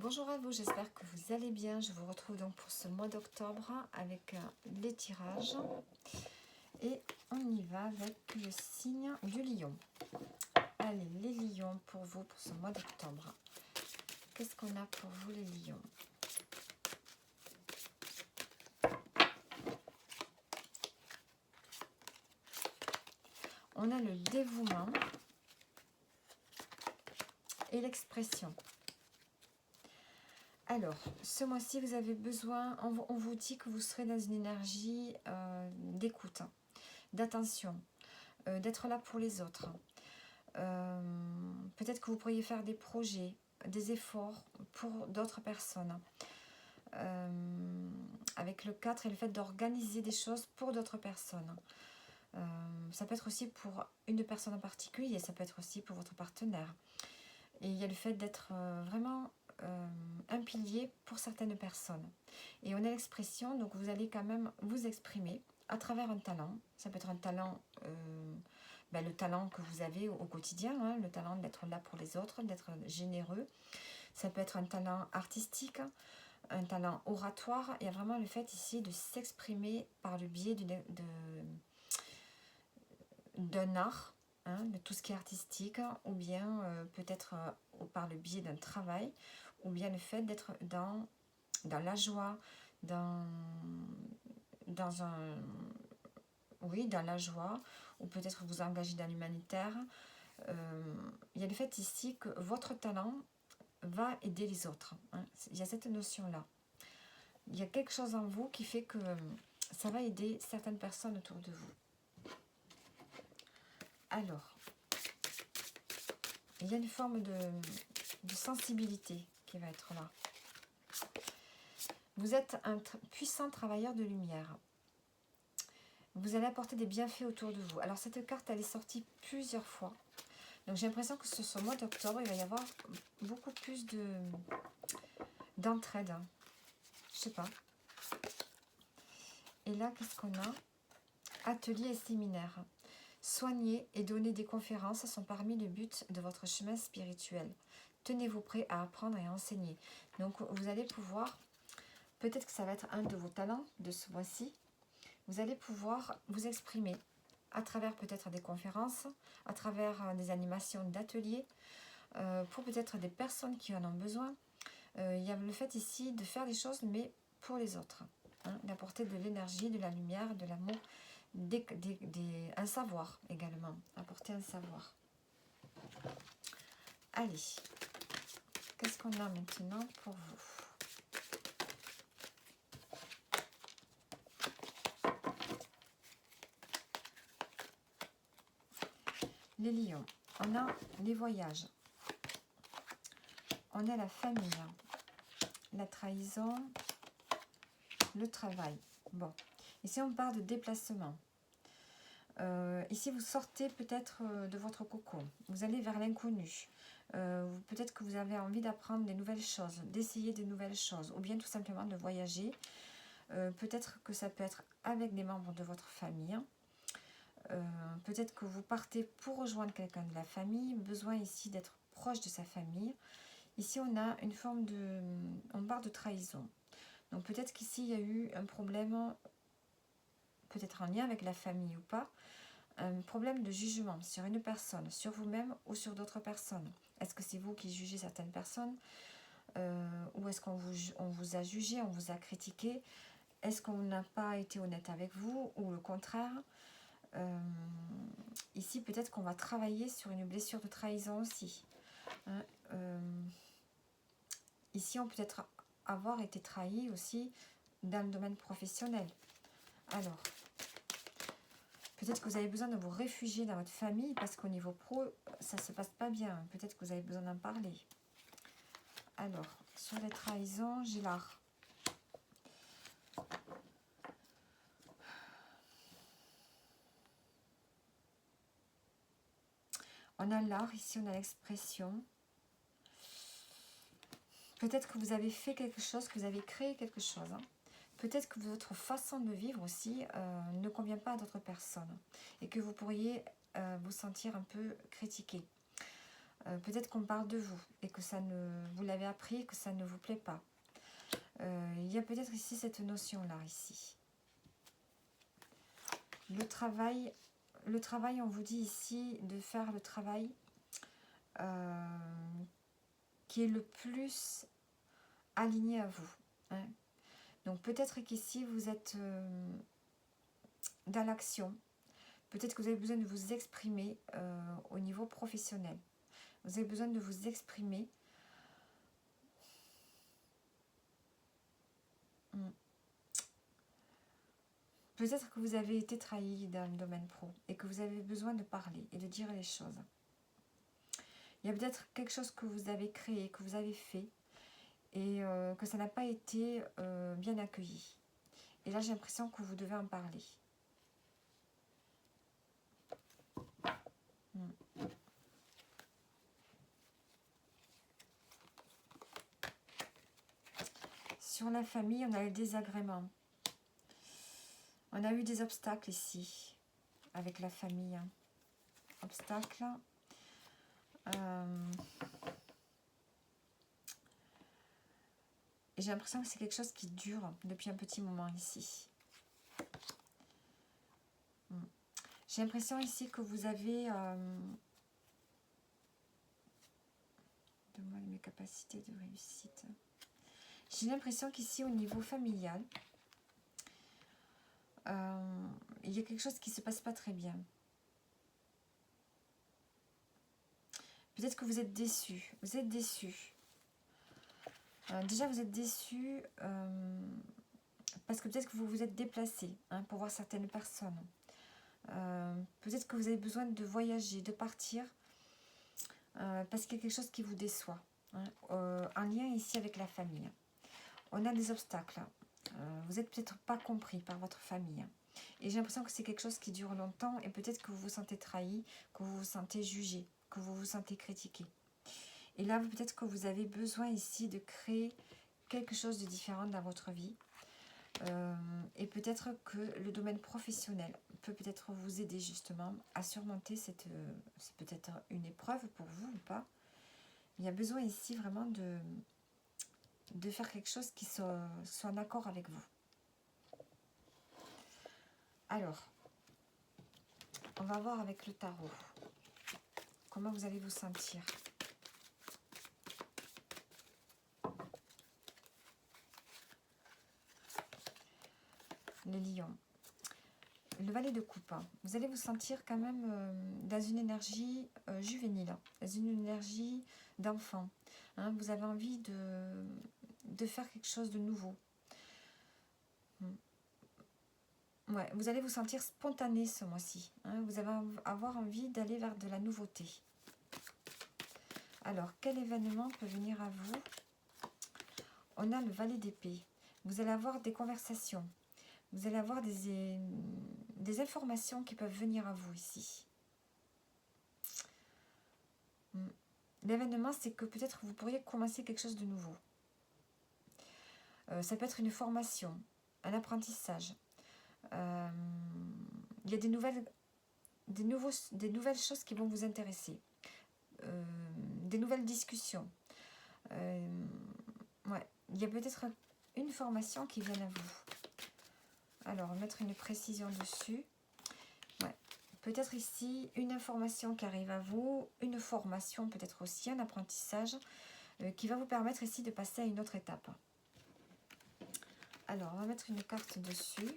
Bonjour à vous, j'espère que vous allez bien. Je vous retrouve donc pour ce mois d'octobre avec les tirages. Et on y va avec le signe du lion. Allez, les lions pour vous pour ce mois d'octobre. Qu'est-ce qu'on a pour vous les lions? On a le dévouement et l'expression. Alors, ce mois-ci, vous avez besoin, on vous dit que vous serez dans une énergie d'écoute, d'attention, d'être là pour les autres. Peut-être que vous pourriez faire des projets, des efforts pour d'autres personnes. Avec le 4 et le fait d'organiser des choses pour d'autres personnes. Ça peut être aussi pour une personne en particulier, ça peut être aussi pour votre partenaire. Et il y a le fait d'être vraiment un pilier pour certaines personnes. Et on a l'expression, donc vous allez quand même vous exprimer à travers un talent. Ça peut être un talent, le talent que vous avez au quotidien, hein, le talent d'être là pour les autres, d'être généreux. Ça peut être un talent artistique, un talent oratoire. Il y a vraiment le fait ici de s'exprimer par le biais d'un art, hein, de tout ce qui est artistique, ou bien peut-être par le biais d'un travail, ou bien le fait d'être dans la joie, dans la joie, ou peut-être vous engager dans l'humanitaire. Il y a le fait ici que votre talent va aider les autres. Hein. Il y a cette notion-là. Il y a quelque chose en vous qui fait que ça va aider certaines personnes autour de vous. Alors, il y a une forme de sensibilité qui va être là. Vous êtes un puissant travailleur de lumière. Vous allez apporter des bienfaits autour de vous. Alors, cette carte, elle est sortie plusieurs fois. Donc, j'ai l'impression que ce mois d'octobre, il va y avoir beaucoup plus d'entraide. Je sais pas. Et là, qu'est-ce qu'on a? Ateliers et séminaires. Soigner et donner des conférences sont parmi les buts de votre chemin spirituel. Tenez-vous prêt à apprendre et à enseigner. Donc, vous allez pouvoir, peut-être que ça va être un de vos talents de ce mois-ci, vous allez pouvoir vous exprimer à travers peut-être des conférences, à travers des animations d'ateliers, pour peut-être des personnes qui en ont besoin. Il y a le fait ici de faire des choses, mais pour les autres. Hein, d'apporter de l'énergie, de la lumière, de l'amour, un savoir également. Apporter un savoir. Allez, qu'est-ce qu'on a maintenant pour vous? Les lions, on a les voyages, on a la famille, la trahison, le travail. Bon, ici on parle de déplacement. Ici vous sortez peut-être de votre cocon, vous allez vers l'inconnu. Peut-être que vous avez envie d'apprendre des nouvelles choses, d'essayer de nouvelles choses, ou bien tout simplement de voyager. Peut-être que ça peut être avec des membres de votre famille. Peut-être que vous partez pour rejoindre quelqu'un de la famille, besoin ici d'être proche de sa famille. Ici on a une forme on parle de trahison. Donc peut-être qu'ici il y a eu un problème, peut-être en lien avec la famille ou pas, un problème de jugement sur une personne, sur vous-même ou sur d'autres personnes. Est-ce que c'est vous qui jugez certaines personnes, ou est-ce qu'on vous a jugé, on vous a critiqué? Est-ce qu'on n'a pas été honnête avec vous, ou le contraire? Ici, peut-être qu'on va travailler sur une blessure de trahison aussi. Hein, ici, on peut être avoir été trahi aussi dans le domaine professionnel. Alors, peut-être que vous avez besoin de vous réfugier dans votre famille parce qu'au niveau pro, ça ne se passe pas bien. Peut-être que vous avez besoin d'en parler. Alors, sur les trahisons, j'ai l'art. On a l'art, ici on a l'expression. Peut-être que vous avez fait quelque chose, que vous avez créé quelque chose. Hein. Peut-être que votre façon de vivre aussi ne convient pas à d'autres personnes. Et que vous pourriez vous sentir un peu critiqué. Peut-être qu'on parle de vous et que vous l'avez appris et que ça ne vous plaît pas. Il y a peut-être ici cette notion-là, ici. Le travail, on vous dit ici de faire le travail qui est le plus aligné à vous. Hein. Donc peut-être qu'ici vous êtes dans l'action. Peut-être que vous avez besoin de vous exprimer au niveau professionnel. Vous avez besoin de vous exprimer. Peut-être que vous avez été trahi dans le domaine pro et que vous avez besoin de parler et de dire les choses. Il y a peut-être quelque chose que vous avez créé, que vous avez fait et que ça n'a pas été bien accueilli. Et là, j'ai l'impression que vous devez en parler. Sur la famille, on a le désagrément. On a eu des obstacles ici, avec la famille. Obstacles. Et j'ai l'impression que c'est quelque chose qui dure depuis un petit moment ici. J'ai l'impression ici que vous avez... Donne-moi mes capacités de réussite. J'ai l'impression qu'ici, au niveau familial, il y a quelque chose qui ne se passe pas très bien. Peut-être que vous êtes déçu. Vous êtes déçu. Déjà, vous êtes déçu parce que peut-être que vous vous êtes déplacé pour voir certaines personnes. Peut-être que vous avez besoin de voyager, de partir parce qu'il y a quelque chose qui vous déçoit. En lien ici avec la famille. On a des obstacles. Vous n'êtes peut-être pas compris par votre famille. Et j'ai l'impression que c'est quelque chose qui dure longtemps et peut-être que vous vous sentez trahi, que vous vous sentez jugé, que vous vous sentez critiqué. Et là, peut-être que vous avez besoin ici de créer quelque chose de différent dans votre vie. Et peut-être que le domaine professionnel peut peut-être vous aider justement à surmonter c'est peut-être une épreuve pour vous ou pas. Il y a besoin ici vraiment de faire quelque chose qui soit en accord avec vous. Alors, on va voir avec le tarot. Comment vous allez vous sentir? Le lion. Le valet de coupe. Vous allez vous sentir quand même dans une énergie juvénile, dans une énergie d'enfant. Vous avez envie de faire quelque chose de nouveau. Ouais, vous allez vous sentir spontané ce mois-ci. Vous allez avoir envie d'aller vers de la nouveauté. Alors, quel événement peut venir à vous? On a le valet d'épée. Vous allez avoir des conversations. Vous allez avoir des informations qui peuvent venir à vous ici. L'événement, c'est que peut-être vous pourriez commencer quelque chose de nouveau. Ça peut être une formation, un apprentissage. Il y a des nouvelles choses qui vont vous intéresser. Des nouvelles discussions. Ouais, il y a peut-être une formation qui vient à vous. Alors, mettre une précision dessus. Ouais. Peut-être ici, une information qui arrive à vous, une formation, peut-être aussi un apprentissage qui va vous permettre ici de passer à une autre étape. Alors, on va mettre une carte dessus.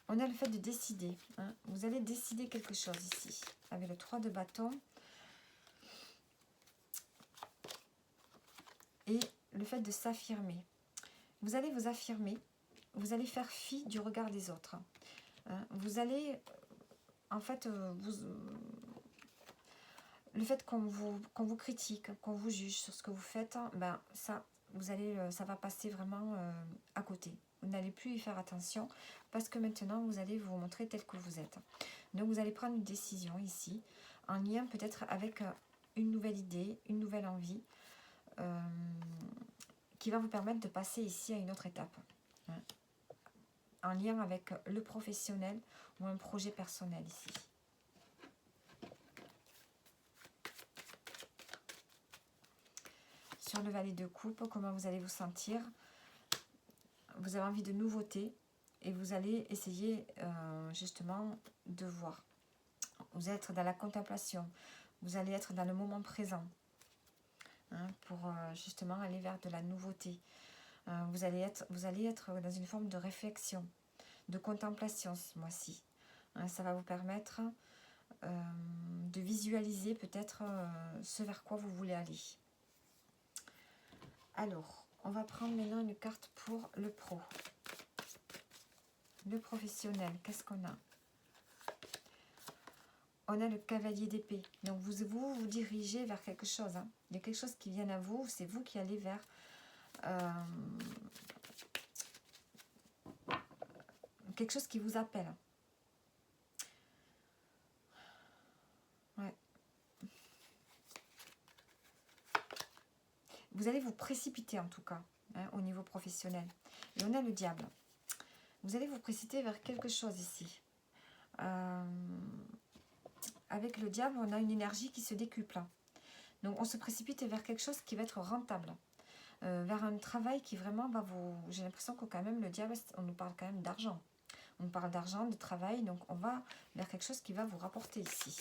On a le fait de décider. Vous allez décider quelque chose ici, avec le 3 de bâton. Et le fait de s'affirmer. Vous allez vous affirmer, vous allez faire fi du regard des autres. Vous allez, en fait, le fait qu'on vous critique, qu'on vous juge sur ce que vous faites, ça va passer vraiment à côté. Vous n'allez plus y faire attention parce que maintenant, vous allez vous montrer tel que vous êtes. Donc, vous allez prendre une décision ici, en lien peut-être avec une nouvelle idée, une nouvelle envie, qui va vous permettre de passer ici à une autre étape. en lien avec le professionnel ou un projet personnel ici. Sur le valet de coupe, comment vous allez vous sentir? Vous avez envie de nouveautés et vous allez essayer justement de voir. Vous allez être dans la contemplation, vous allez être dans le moment présent hein, pour justement aller vers de la nouveauté. Vous allez être dans une forme de réflexion, de contemplation ce mois-ci. Hein, ça va vous permettre de visualiser peut-être ce vers quoi vous voulez aller. Alors, on va prendre maintenant une carte pour le pro. Le professionnel, qu'est-ce qu'on a? On a le cavalier d'épée. Donc, vous dirigez vers quelque chose. Hein. Il y a quelque chose qui vient à vous. C'est vous qui allez vers quelque chose qui vous appelle. Ouais. Vous allez vous précipiter en tout cas, hein, au niveau professionnel. Et on a le diable. Vous allez vous précipiter vers quelque chose ici. Avec le diable, on a une énergie qui se décuple. Donc, on se précipite vers quelque chose qui va être rentable. Vers un travail qui vraiment va vous... J'ai l'impression que quand même, le diable, on nous parle quand même d'argent. On parle d'argent, de travail, donc on va vers quelque chose qui va vous rapporter ici.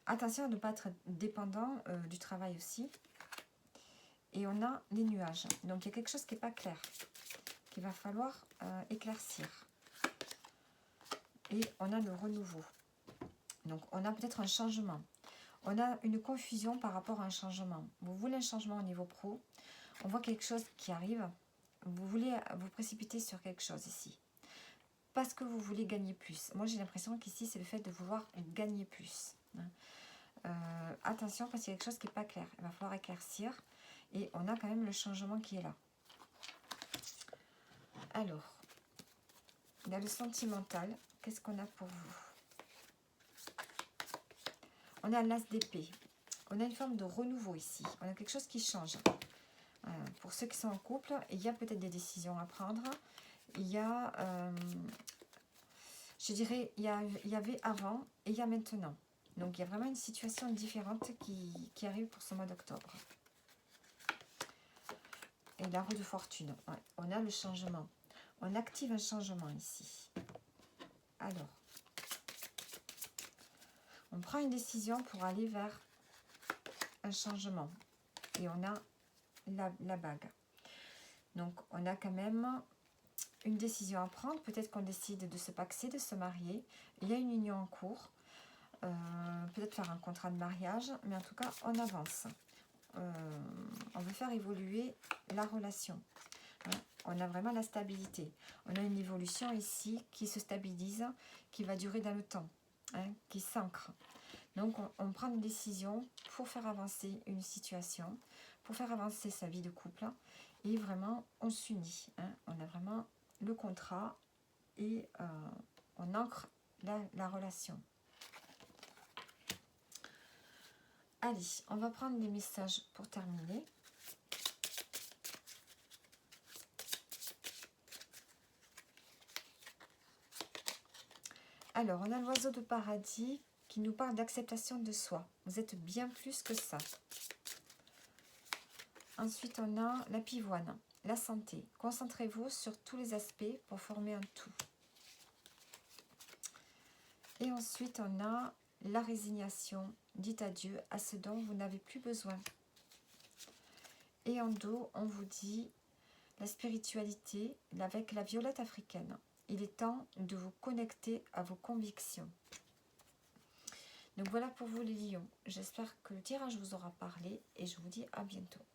Attention à ne pas être dépendant du travail aussi. Et on a les nuages. Donc il y a quelque chose qui n'est pas clair, qu'il va falloir éclaircir. Et on a le renouveau. Donc on a peut-être un changement. On a une confusion par rapport à un changement. Vous voulez un changement au niveau pro. On voit quelque chose qui arrive. Vous voulez vous précipiter sur quelque chose ici. Parce que vous voulez gagner plus. Moi j'ai l'impression qu'ici c'est le fait de vouloir gagner plus. Attention parce qu'il y a quelque chose qui n'est pas clair. Il va falloir éclaircir. Et on a quand même le changement qui est là. Alors, dans le sentimental, qu'est-ce qu'on a pour vous? On a l'as d'épée. On a une forme de renouveau ici. On a quelque chose qui change. Pour ceux qui sont en couple, il y a peut-être des décisions à prendre. Il y a, je dirais, il y avait avant et il y a maintenant. Donc, il y a vraiment une situation différente qui arrive pour ce mois d'octobre. Et la roue de fortune. Ouais, on a le changement. On active un changement ici. Alors, on prend une décision pour aller vers un changement. Et on a la bague. Donc, on a quand même une décision à prendre. Peut-être qu'on décide de se paxer, de se marier. Il y a une union en cours. Peut-être faire un contrat de mariage. Mais en tout cas, on avance. On veut faire évoluer la relation. Hein, on a vraiment la stabilité. On a une évolution ici qui se stabilise, qui va durer dans le temps, hein, qui s'ancre. Donc, on prend une décision pour faire avancer une situation, pour faire avancer sa vie de couple. Et vraiment, on s'unit. Hein, on a vraiment le contrat et on ancre la relation. Allez, on va prendre des messages pour terminer. Alors, on a l'oiseau de paradis qui nous parle d'acceptation de soi. Vous êtes bien plus que ça. Ensuite, on a la pivoine, la santé. Concentrez-vous sur tous les aspects pour former un tout. Et ensuite, on a la résignation. Dites adieu à ce dont vous n'avez plus besoin. Et en dos, on vous dit la spiritualité avec la violette africaine. Il est temps de vous connecter à vos convictions. Donc voilà pour vous les lions. J'espère que le tirage vous aura parlé et je vous dis à bientôt.